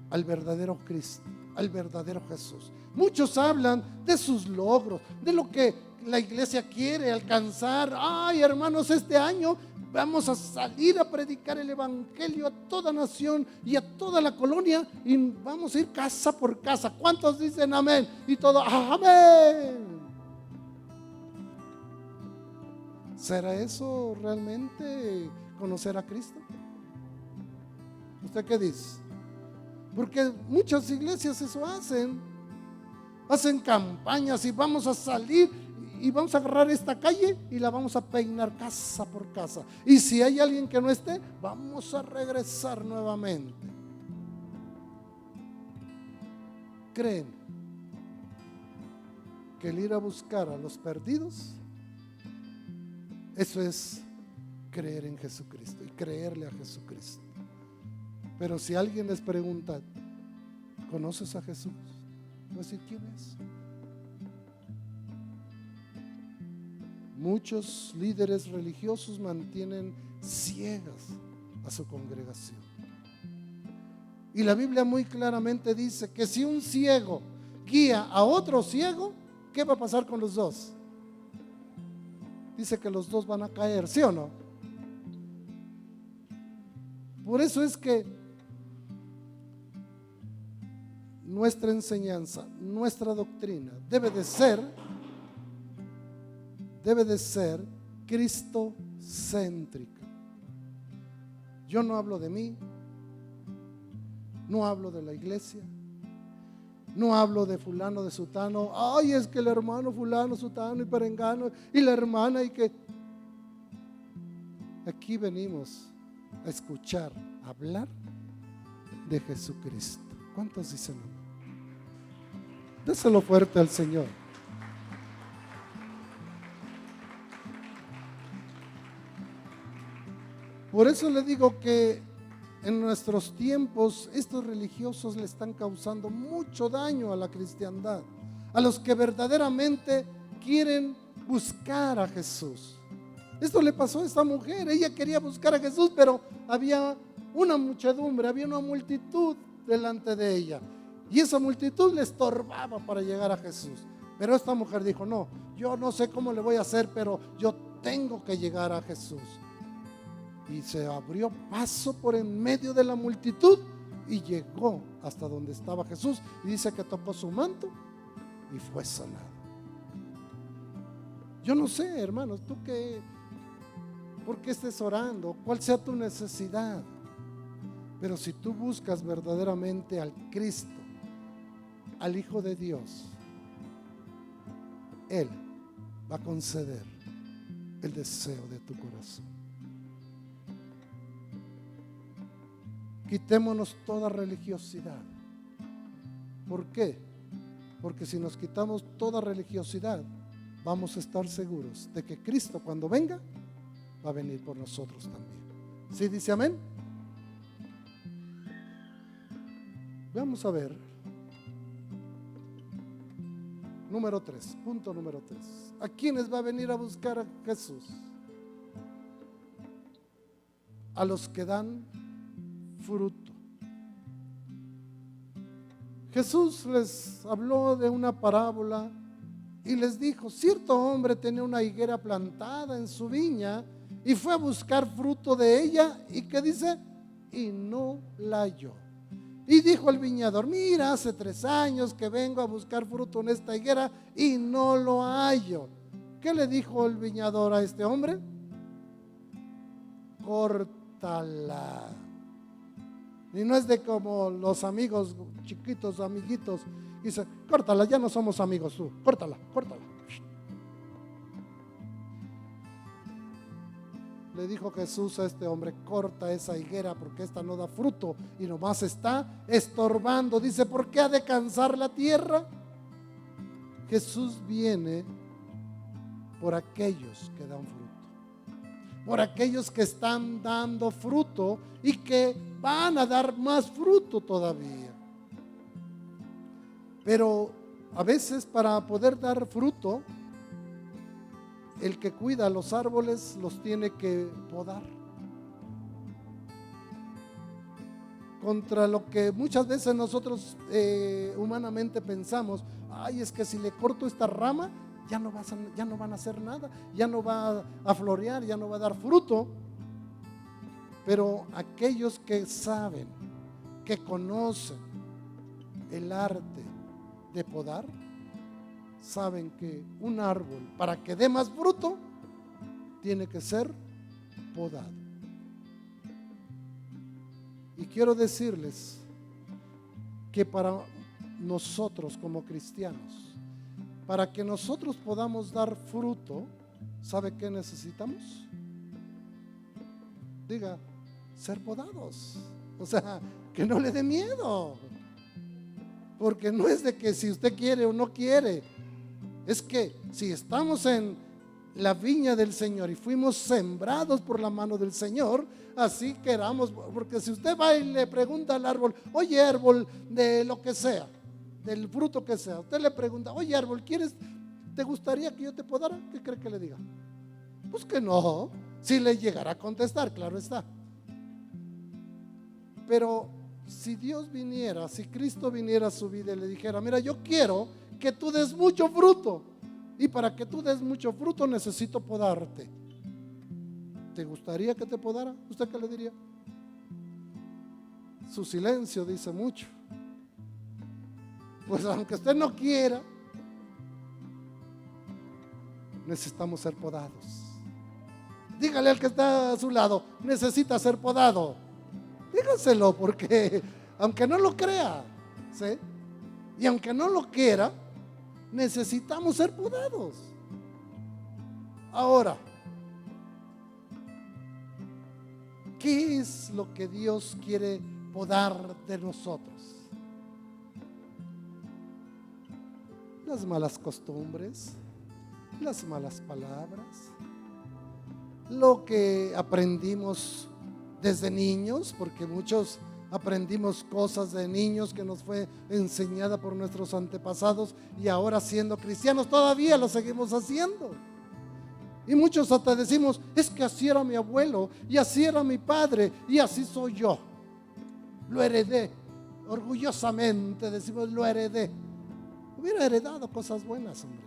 Speaker 1: al verdadero Cristo, al verdadero Jesús. Muchos hablan de sus logros, de lo que la iglesia quiere alcanzar. Ay, hermanos, este año vamos a salir a predicar el evangelio a toda nación y a toda la colonia y vamos a ir casa por casa. ¿Cuántos dicen amén? Y todo, amén. ¿Será eso realmente conocer a Cristo? ¿Usted qué dice? Porque muchas iglesias eso hacen campañas y vamos a salir y vamos a agarrar esta calle y la vamos a peinar casa por casa. Y si hay alguien que no esté, vamos a regresar nuevamente. ¿Creen que el ir a buscar a los perdidos, eso es creer en Jesucristo y creerle a Jesucristo? Pero si alguien les pregunta, ¿conoces a Jesús? Va a decir, ¿quién es? Muchos líderes religiosos mantienen ciegas a su congregación. Y la Biblia muy claramente dice que si un ciego guía a otro ciego, ¿qué va a pasar con los dos? Dice que los dos van a caer, ¿sí o no? Por eso es que nuestra enseñanza, nuestra doctrina debe de ser cristocéntrica. Yo no hablo de mí, no hablo de la iglesia, no hablo de fulano, de sutano. Ay, es que el hermano fulano, sutano y perengano y la hermana y que... Aquí venimos a escuchar, a hablar de Jesucristo. ¿Cuántos dicen amén? Déselo fuerte al Señor. Por eso le digo que en nuestros tiempos estos religiosos le están causando mucho daño a la cristiandad, a los que verdaderamente quieren buscar a Jesús. Esto le pasó a esta mujer, ella quería buscar a Jesús, pero había una muchedumbre, había una multitud delante de ella, y esa multitud le estorbaba para llegar a Jesús. Pero esta mujer dijo, no, yo no sé cómo le voy a hacer, pero yo tengo que llegar a Jesús. Y se abrió paso por en medio de la multitud y llegó hasta donde estaba Jesús, y dice que tocó su manto y fue sanado. Yo no sé, hermanos, tú qué, por qué estés orando, cuál sea tu necesidad, pero si tú buscas verdaderamente al Cristo, al Hijo de Dios, Él va a conceder el deseo de tu corazón. Quitémonos toda religiosidad. ¿Por qué? Porque si nos quitamos toda religiosidad, vamos a estar seguros de que Cristo, cuando venga, va a venir por nosotros también. ¿Sí dice amén? Vamos a ver. Número 3, punto número 3. ¿A quiénes va a venir a buscar a Jesús? A los que dan fruto. Jesús les habló de una parábola y les dijo, cierto hombre tenía una higuera plantada en su viña y fue a buscar fruto de ella, y ¿qué dice? Y no la halló. Y dijo el viñador, mira, hace 3 años que vengo a buscar fruto en esta higuera y no lo hallo. ¿Qué le dijo el viñador a este hombre? Córtala. Y no es de como los amigos chiquitos, amiguitos, dice, córtala, ya no somos amigos tú, córtala, córtala. Le dijo Jesús a este hombre, corta esa higuera porque esta no da fruto y nomás está estorbando. Dice, ¿por qué ha de cansar la tierra? Jesús viene por aquellos que dan fruto, por aquellos que están dando fruto y que van a dar más fruto todavía. Pero a veces para poder dar fruto, el que cuida los árboles los tiene que podar. Contra lo que muchas veces nosotros humanamente pensamos, ay, es que si le corto esta rama, ya no van a hacer nada, ya no va a florear, ya no va a dar fruto. Pero aquellos que saben, que conocen el arte de podar, saben que un árbol, para que dé más fruto, tiene que ser podado. Y quiero decirles que para nosotros como cristianos, para que nosotros podamos dar fruto, ¿sabe qué necesitamos? Diga, ser podados. O sea, que no le dé miedo. Porque no es de que si usted quiere o no quiere. Es que si estamos en la viña del Señor y fuimos sembrados por la mano del Señor, así queramos. Porque si usted va y le pregunta al árbol, oye árbol, de lo que sea, del fruto que sea, usted le pregunta, oye árbol, ¿te gustaría que yo te podara? ¿Qué cree que le diga? Pues que no. Si le llegara a contestar, claro está. Pero si Dios viniera, si Cristo viniera a su vida y le dijera, mira, yo quiero que tú des mucho fruto, y para que tú des mucho fruto necesito podarte, ¿te gustaría que te podara? ¿Usted qué le diría? Su silencio dice mucho. Pues aunque usted no quiera, necesitamos ser podados. Dígale al que está a su lado, necesita ser podado. Dígaselo, porque aunque no lo crea, ¿sí? Y aunque no lo quiera, necesitamos ser podados. Ahora, ¿qué es lo que Dios quiere podar de nosotros? Las malas costumbres, las malas palabras, lo que aprendimos desde niños, porque muchos aprendimos cosas de niños que nos fue enseñada por nuestros antepasados, y ahora siendo cristianos todavía lo seguimos haciendo. Y muchos hasta decimos, es que así era mi abuelo, y así era mi padre, y así soy yo. Lo heredé, orgullosamente decimos, lo heredé. Hubiera heredado cosas buenas, hombre.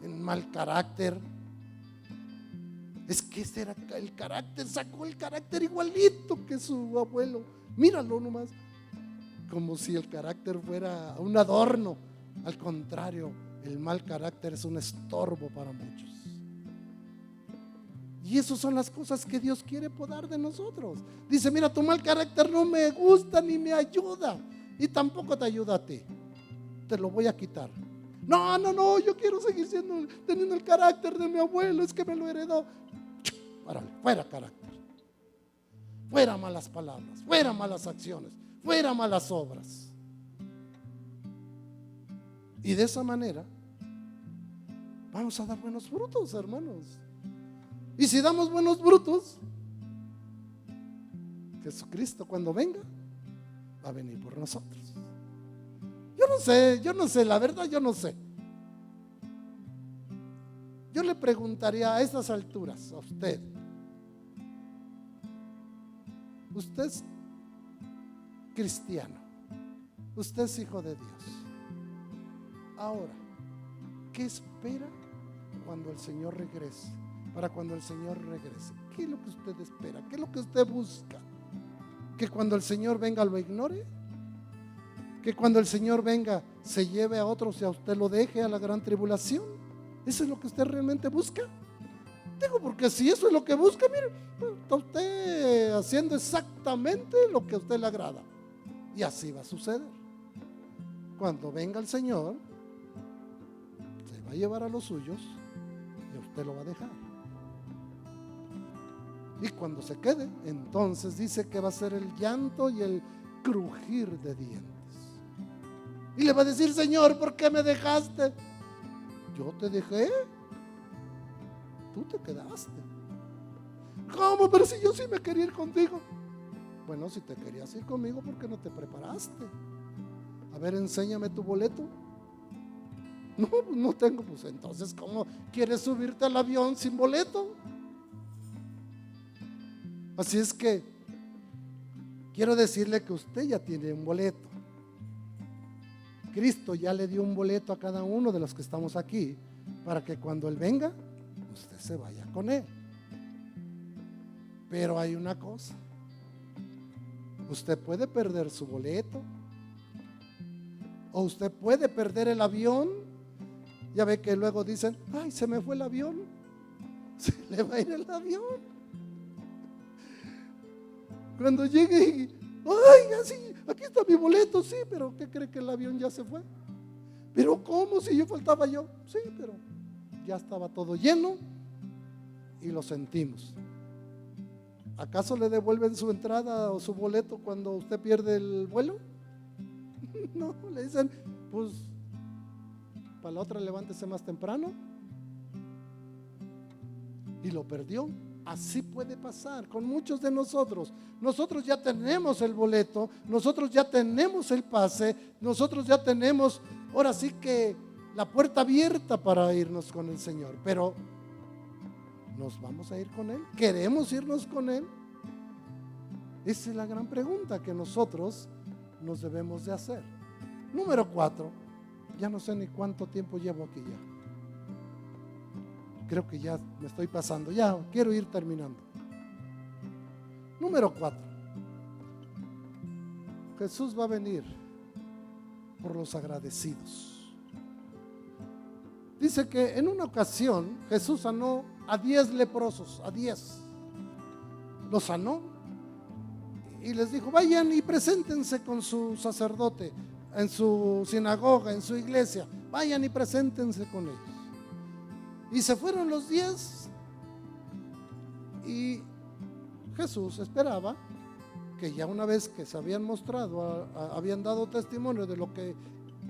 Speaker 1: En mal carácter. Es que ese era el carácter, sacó el carácter igualito que su abuelo. Míralo nomás. Como si el carácter fuera un adorno. Al contrario, el mal carácter es un estorbo para muchos. Y esas son las cosas que Dios quiere podar de nosotros. Dice, mira, tu mal carácter no me gusta ni me ayuda, y tampoco te ayuda a ti. Te lo voy a quitar. No, yo quiero seguir teniendo el carácter de mi abuelo, es que me lo heredó. Párale, fuera carácter, fuera malas palabras, fuera malas acciones, fuera malas obras. Y de esa manera vamos a dar buenos frutos, hermanos. Y si damos buenos frutos, Jesucristo cuando venga va a venir por nosotros. Yo no sé, la verdad yo no sé. Yo le preguntaría a estas alturas a usted es cristiano, usted es hijo de Dios. Ahora, ¿qué espera cuando el Señor regrese? Para cuando el Señor regrese, ¿qué es lo que usted espera? ¿Qué es lo que usted busca? ¿Que cuando el Señor venga lo ignore? ¿Que cuando el Señor venga se lleve a otros y a usted lo deje a la gran tribulación? ¿Eso es lo que usted realmente busca? Digo, porque si eso es lo que busca, mire, está usted haciendo exactamente lo que a usted le agrada. Y así va a suceder. Cuando venga el Señor, se va a llevar a los suyos y a usted lo va a dejar. Y cuando se quede, entonces dice que va a ser el llanto y el crujir de dientes. Y le va a decir, Señor, ¿por qué me dejaste? Yo te dejé, tú te quedaste. ¿Cómo? Pero si yo sí me quería ir contigo. Bueno, si te querías ir conmigo, ¿por qué no te preparaste? A ver, enséñame tu boleto. No, no tengo. Pues entonces, ¿cómo quieres subirte al avión sin boleto? Así es que quiero decirle que usted ya tiene un boleto. Cristo ya le dio un boleto a cada uno de los que estamos aquí, para que cuando Él venga, usted se vaya con Él. Pero hay una cosa: usted puede perder su boleto, o usted puede perder el avión. Ya ve que luego dicen, ay, se me fue el avión. Se le va a ir el avión. Cuando llegue Ay, así, aquí está mi boleto, sí, pero ¿qué cree que el avión ya se fue? Pero ¿cómo? Si yo faltaba yo. Sí, pero ya estaba todo lleno y lo sentimos. ¿Acaso le devuelven su entrada o su boleto cuando usted pierde el vuelo? No, le dicen, pues para la otra levántese más temprano. Y lo perdió. Así puede pasar con muchos de nosotros. Nosotros ya tenemos el boleto, nosotros ya tenemos el pase, nosotros ya tenemos, ahora sí que la puerta abierta para irnos con el Señor. Pero ¿nos vamos a ir con Él? ¿Queremos irnos con Él? Esa es la gran pregunta que nosotros nos debemos de hacer. Número 4, ya no sé ni cuánto tiempo llevo aquí ya. Creo que ya me estoy pasando, ya quiero ir terminando. Número 4, Jesús va a venir por los agradecidos. Dice que en una ocasión Jesús sanó a 10 leprosos, a 10. Los sanó y les dijo, vayan y preséntense con su sacerdote en su sinagoga, en su iglesia. Vayan y preséntense con ellos. Y se fueron los 10 y Jesús esperaba que ya una vez que se habían mostrado, habían dado testimonio de lo que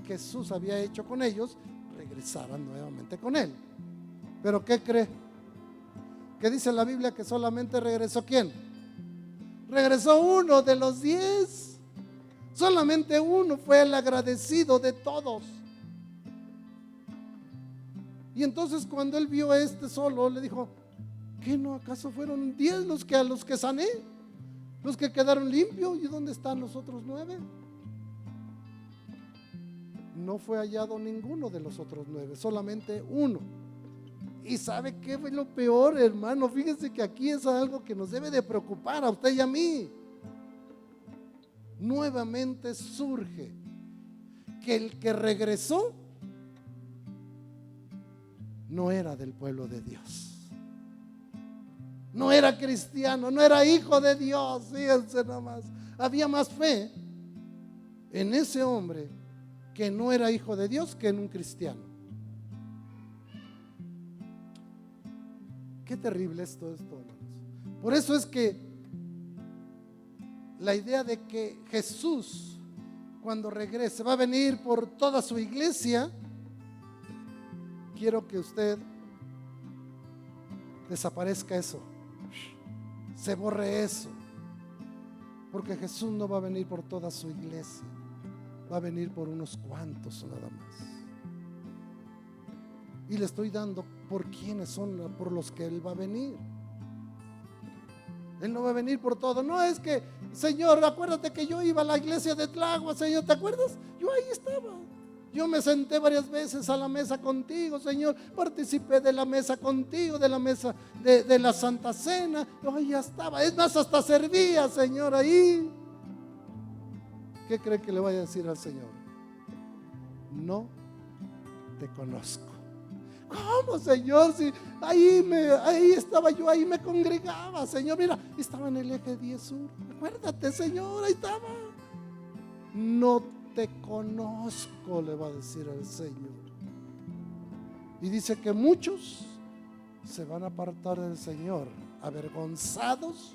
Speaker 1: Jesús había hecho con ellos, regresaran nuevamente con Él. Pero ¿qué cree? Que dice la Biblia que solamente regresó ¿quién? Regresó uno de los 10. Solamente uno fue el agradecido de todos. Y entonces cuando él vio a este solo, le dijo, ¿qué no acaso fueron 10 a los que sané? Los que quedaron limpios. ¿Y dónde están los otros 9? No fue hallado ninguno de los otros 9, solamente uno. ¿Y sabe qué fue lo peor, hermano? Fíjense que aquí es algo que nos debe de preocupar a usted y a mí. Nuevamente surge que el que regresó no era del pueblo de Dios, no era cristiano, no era hijo de Dios. Fíjense nada más, había más fe en ese hombre que no era hijo de Dios que en un cristiano. Qué terrible esto, hermanos. Por eso es que la idea de que Jesús, cuando regrese, va a venir por toda su iglesia. Quiero que usted desaparezca eso, se borre eso, porque Jesús no va a venir por toda su iglesia, va a venir por unos cuantos nada más. Y le estoy dando por quiénes son, por los que Él va a venir. Él no va a venir por todo. No es que, Señor, acuérdate que yo iba a la iglesia de Tláhuac, Señor, ¿te acuerdas? Yo ahí estaba. Yo me senté varias veces a la mesa contigo, Señor. Participé de la mesa contigo, de la mesa de la Santa Cena. Yo ahí ya estaba. Es más, hasta servía, Señor, ahí. ¿Qué cree que le voy a decir al Señor? No te conozco. ¿Cómo, Señor? Si ahí estaba yo, ahí me congregaba, Señor. Mira, estaba en el eje 10 sur. Acuérdate, Señor, ahí estaba. No te conozco, le va a decir al Señor. Y dice que muchos se van a apartar del Señor, avergonzados,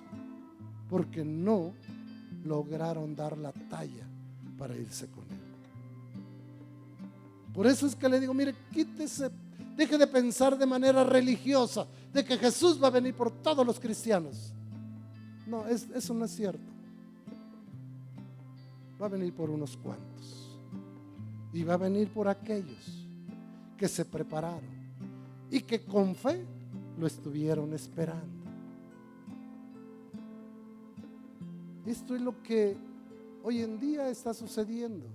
Speaker 1: porque no lograron dar la talla para irse con Él. Por eso es que le digo, mire, quítese, deje de pensar de manera religiosa de que Jesús va a venir por todos los cristianos. No, eso no es cierto. Va a venir por unos cuantos. Y va a venir por aquellos que se prepararon y que con fe lo estuvieron esperando. Esto es lo que hoy en día está sucediendo.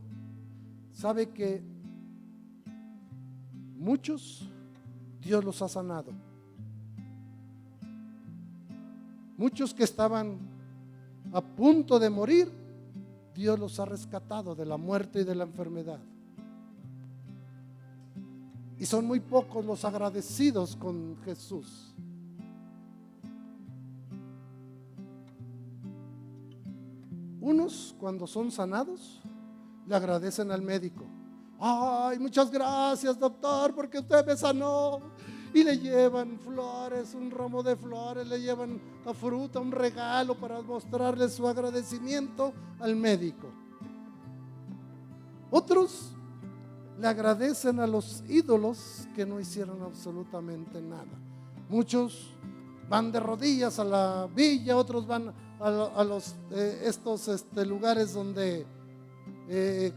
Speaker 1: Sabe que muchos Dios los ha sanado. Muchos que estaban a punto de morir, Dios los ha rescatado de la muerte y de la enfermedad. Y son muy pocos los agradecidos con Jesús. Unos, cuando son sanados, le agradecen al médico. Ay, muchas gracias, doctor, porque usted me sanó. Y le llevan flores, un ramo de flores, le llevan la fruta, un regalo para mostrarle su agradecimiento al médico. Otros le agradecen a los ídolos que no hicieron absolutamente nada. Muchos van de rodillas a la villa, otros van a los estos lugares donde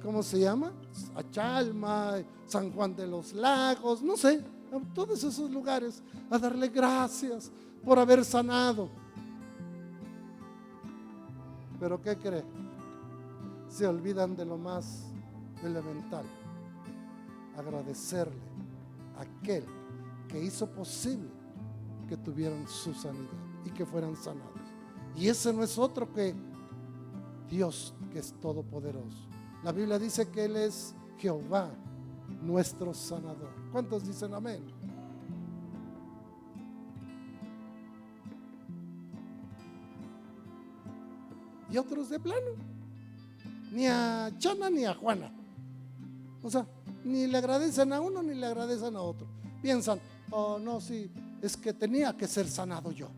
Speaker 1: ¿cómo se llama? A Chalma, San Juan de los Lagos, no sé, a todos esos lugares a darle gracias por haber sanado. Pero ¿qué cree? Se olvidan de lo más elemental: agradecerle a aquel que hizo posible que tuvieran su sanidad y que fueran sanados. Y ese no es otro que Dios, que es todopoderoso. La Biblia dice que Él es Jehová, nuestro sanador. ¿Cuántos dicen amén? Y otros de plano, ni a Chana ni a Juana. O sea, ni le agradecen a uno ni le agradecen a otro. Piensan, oh no, sí, es que tenía que ser sanado yo.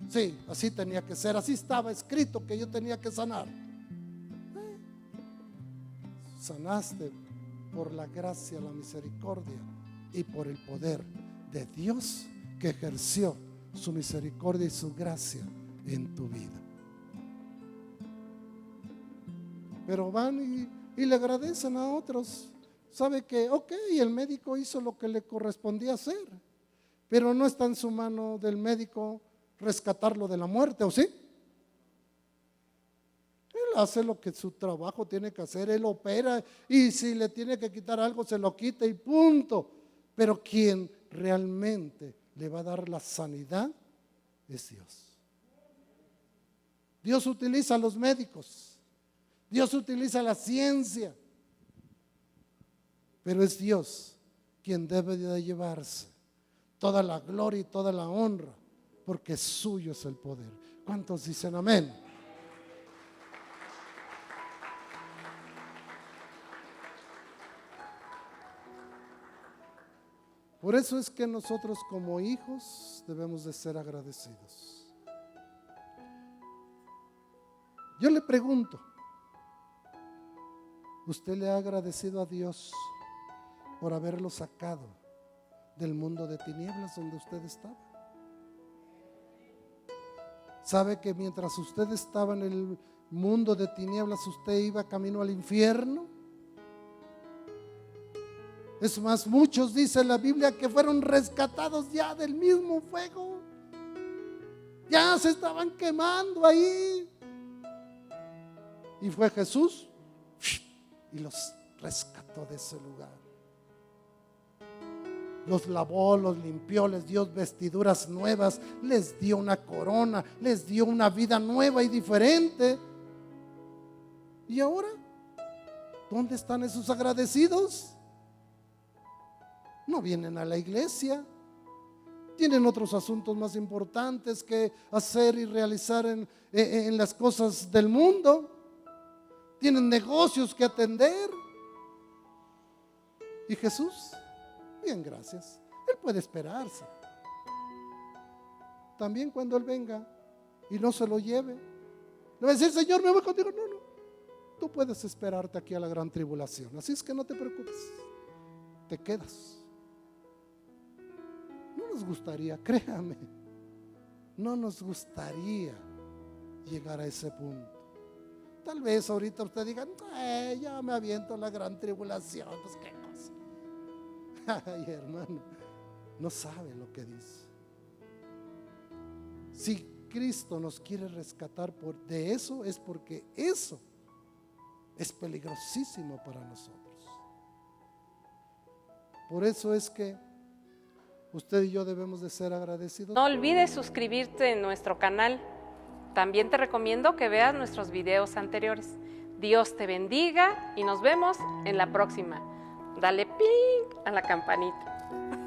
Speaker 1: Sí, así tenía que ser, así estaba escrito que yo tenía que sanar. Sanaste por la gracia, la misericordia y por el poder de Dios, que ejerció su misericordia y su gracia en tu vida. Pero van y le agradecen a otros. Sabe que, ok, el médico hizo lo que le correspondía hacer, pero no está en su mano del médico rescatarlo de la muerte, ¿o sí? Él hace lo que su trabajo tiene que hacer, él opera, y si le tiene que quitar algo se lo quita y punto. Pero quien realmente le va a dar la sanidad es Dios. Dios utiliza a los médicos, Dios utiliza la ciencia, pero es Dios quien debe de llevarse toda la gloria y toda la honra, porque suyo es el poder. ¿Cuántos dicen amén? Por eso es que nosotros como hijos debemos de ser agradecidos. Yo le pregunto, ¿usted le ha agradecido a Dios por haberlo sacado del mundo de tinieblas donde usted estaba? ¿Sabe que mientras usted estaba en el mundo de tinieblas, usted iba camino al infierno? Es más, muchos, dice la Biblia, que fueron rescatados ya del mismo fuego. Ya se estaban quemando ahí. Y fue Jesús y los rescató de ese lugar. Los lavó, los limpió, les dio vestiduras nuevas, les dio una corona, les dio una vida nueva y diferente. ¿Y ahora? ¿Dónde están esos agradecidos? No vienen a la iglesia, tienen otros asuntos más importantes que hacer y realizar en las cosas del mundo, tienen negocios que atender. Y Jesús, bien, gracias, Él puede esperarse. También cuando Él venga y no se lo lleve, le va a decir: Señor, me voy contigo. No, tú puedes esperarte aquí a la gran tribulación, así es que no te preocupes, te quedas. No nos gustaría, créame, no nos gustaría llegar a ese punto. Tal vez ahorita usted diga: ya me aviento la gran tribulación, pues qué cosa. Ay, hermano, no sabe lo que dice. Si Cristo nos quiere rescatar de eso, es porque eso es peligrosísimo para nosotros. Por eso es que usted y yo debemos de ser agradecidos.
Speaker 2: No olvides suscribirte en nuestro canal. También te recomiendo que veas nuestros videos anteriores. Dios te bendiga y nos vemos en la próxima. Dale ping a la campanita.